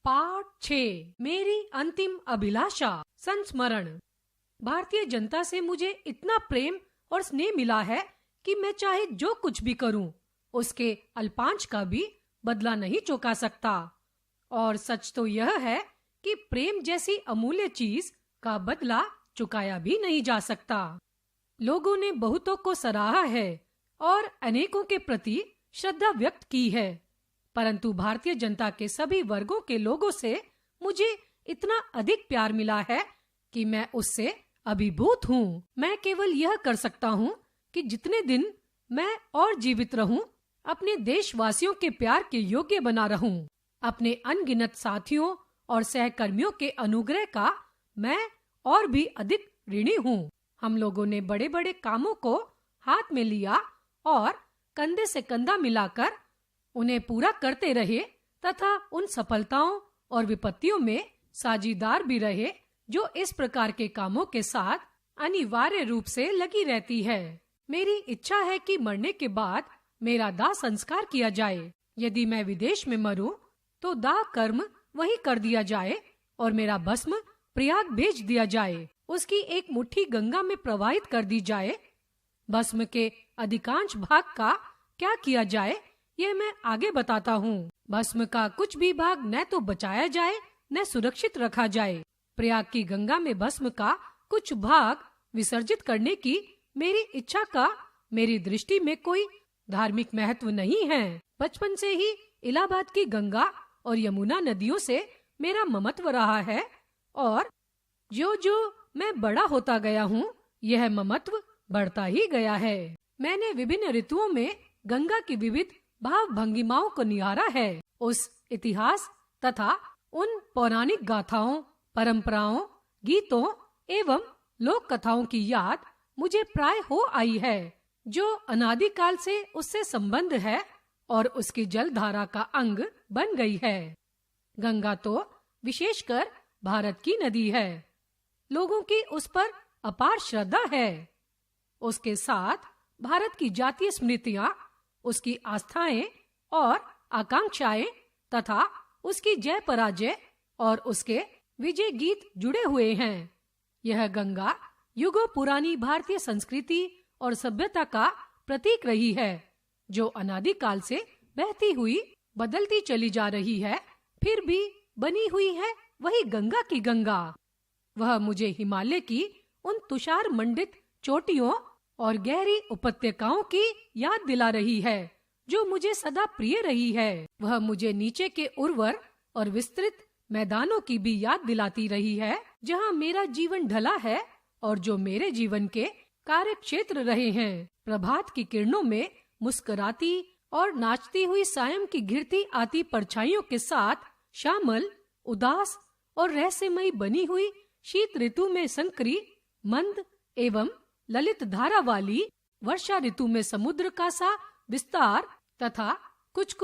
पाठ 6 मेरी अंतिम अभिलाषा संस्मरण। भारतीय जनता से मुझे इतना प्रेम और स्नेह मिला है कि मैं चाहे जो कुछ भी करूं, उसके अल्पांश का भी बदला नहीं चुका सकता। और सच तो यह है कि प्रेम जैसी अमूल्य चीज का बदला चुकाया भी नहीं जा सकता। लोगों ने बहुतों को सराहा है और अनेकों के प्रति श्रद्धा व्यक्त की है, परंतु भारतीय जनता के सभी वर्गों के लोगों से मुझे इतना अधिक प्यार मिला है कि मैं उससे अभिभूत हूँ। मैं केवल यह कर सकता हूँ कि जितने दिन मैं और जीवित रहूं, अपने देशवासियों के प्यार के योग्य बना रहूं। अपने अनगिनत साथियों और सहकर्मियों के अनुग्रह का मैं और भी अधिक ऋणी हूँ। हम लोगों ने बड़े बड़े कामों को हाथ में लिया और कंधे से कंधा मिलाकर उन्हें पूरा करते रहे तथा उन सफलताओं और विपत्तियों में साझीदार भी रहे जो इस प्रकार के कामों के साथ अनिवार्य रूप से लगी रहती है। मेरी इच्छा है कि मरने के बाद मेरा दाह संस्कार किया जाए। यदि मैं विदेश में मरूं, तो दाह कर्म वही कर दिया जाए और मेरा भस्म प्रयाग भेज दिया जाए। उसकी एक मुट्ठी गंगा में प्रवाहित कर दी जाए। भस्म के अधिकांश भाग का क्या किया जाए, यह मैं आगे बताता हूँ। भस्म का कुछ भी भाग न तो बचाया जाए न सुरक्षित रखा जाए। प्रयाग की गंगा में भस्म का कुछ भाग विसर्जित करने की मेरी इच्छा का मेरी दृष्टि में कोई धार्मिक महत्व नहीं है। बचपन से ही इलाहाबाद की गंगा और यमुना नदियों से मेरा ममत्व रहा है और जो मैं बड़ा होता गया हूँ, यह ममत्व बढ़ता ही गया है। मैंने विभिन्न ऋतुओं में गंगा की विविध भाव भंगिमाओं को निहारा है। उस इतिहास तथा उन पौराणिक गाथाओं, परंपराओं, गीतों एवं लोक कथाओं की याद मुझे प्राय हो आई है, जो अनादिकाल से उससे संबंध है और उसकी जल धारा का अंग बन गई है। गंगा तो विशेषकर भारत की नदी है। लोगों की उस पर अपार श्रद्धा है। उसके साथ भारत की जातीय स्मृतियां, उसकी आस्थाएं और आकांक्षाएं तथा उसकी जय पराजय और उसके विजय गीत जुड़े हुए हैं। यह गंगा युगों पुरानी भारतीय संस्कृति और सभ्यता का प्रतीक रही है, जो अनादिकाल से बहती हुई बदलती चली जा रही है, फिर भी बनी हुई है वही गंगा की गंगा। वह मुझे हिमालय की उन तुषार मंडित चोटियों और गहरी उपत्यकाओं की याद दिला रही है, जो मुझे सदा प्रिय रही है। वह मुझे नीचे के उर्वर और विस्तृत मैदानों की भी याद दिलाती रही है, जहाँ मेरा जीवन ढला है और जो मेरे जीवन के कार्य क्षेत्र रहे हैं। प्रभात की किरणों में मुस्कुराती और नाचती हुई सायं की घिरती आती परछाइयों के साथ श्यामल, उदास और रहस्यमयी बनी हुई शीत ऋतु में संकरी, मंद एवं ललित धारा वाली वर्षा ऋतु में समुद्र का सा विस्तार तथा कुछ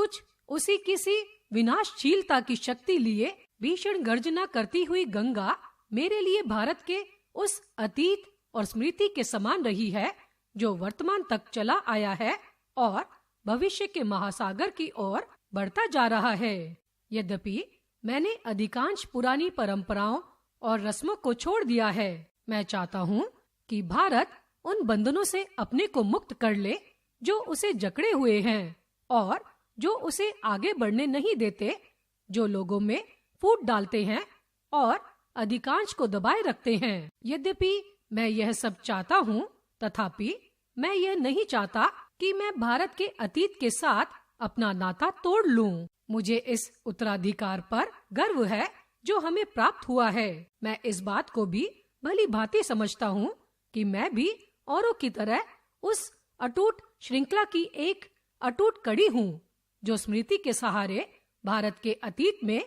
उसी किसी विनाशशीलता की शक्ति लिए भीषण गर्जना करती हुई गंगा मेरे लिए भारत के उस अतीत और स्मृति के समान रही है, जो वर्तमान तक चला आया है और भविष्य के महासागर की ओर बढ़ता जा रहा है। यद्यपि मैंने अधिकांश पुरानी परंपराओं और रस्मों को छोड़ दिया है, मैं चाहता हूँ कि भारत उन बंधनों से अपने को मुक्त कर ले जो उसे जकड़े हुए हैं और जो उसे आगे बढ़ने नहीं देते, जो लोगों में फूट डालते हैं और अधिकांश को दबाए रखते हैं। यद्यपि मैं यह सब चाहता हूँ, तथापि मैं यह नहीं चाहता कि मैं भारत के अतीत के साथ अपना नाता तोड़ लूं। मुझे इस उत्तराधिकार पर गर्व है जो हमें प्राप्त हुआ है। मैं इस बात को भी भली भांति समझता हूँ कि मैं भी औरों की तरह उस अटूट श्रृंखला की एक अटूट कड़ी हूँ, जो स्मृति के सहारे भारत के अतीत में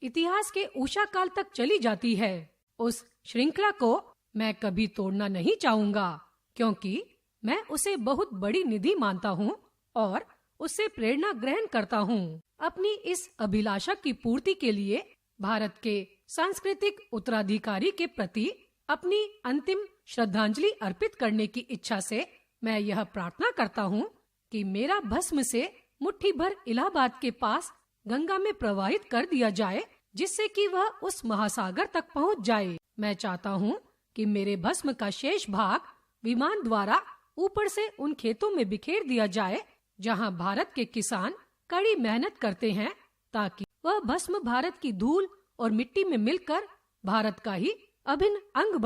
इतिहास के ऊषा काल तक चली जाती है। उस श्रृंखला को मैं कभी तोड़ना नहीं चाहूंगा, क्योंकि मैं उसे बहुत बड़ी निधि मानता हूँ और उससे प्रेरणा ग्रहण करता हूँ। अपनी इस अभिलाषा की पूर्ति के लिए भारत के सांस्कृतिक उत्तराधिकारी के प्रति अपनी अंतिम श्रद्धांजलि अर्पित करने की इच्छा से मैं यह प्रार्थना करता हूँ कि मेरा भस्म से मुट्ठी भर इलाहाबाद के पास गंगा में प्रवाहित कर दिया जाए, जिससे कि वह उस महासागर तक पहुंच जाए। मैं चाहता हूं कि मेरे भस्म का शेष भाग विमान द्वारा ऊपर से उन खेतों में बिखेर दिया जाए जहां भारत के किसान कड़ी मेहनत करते हैं, ताकि वह भस्म भारत की धूल और मिट्टी में मिलकर भारत का ही अभिन्न अंग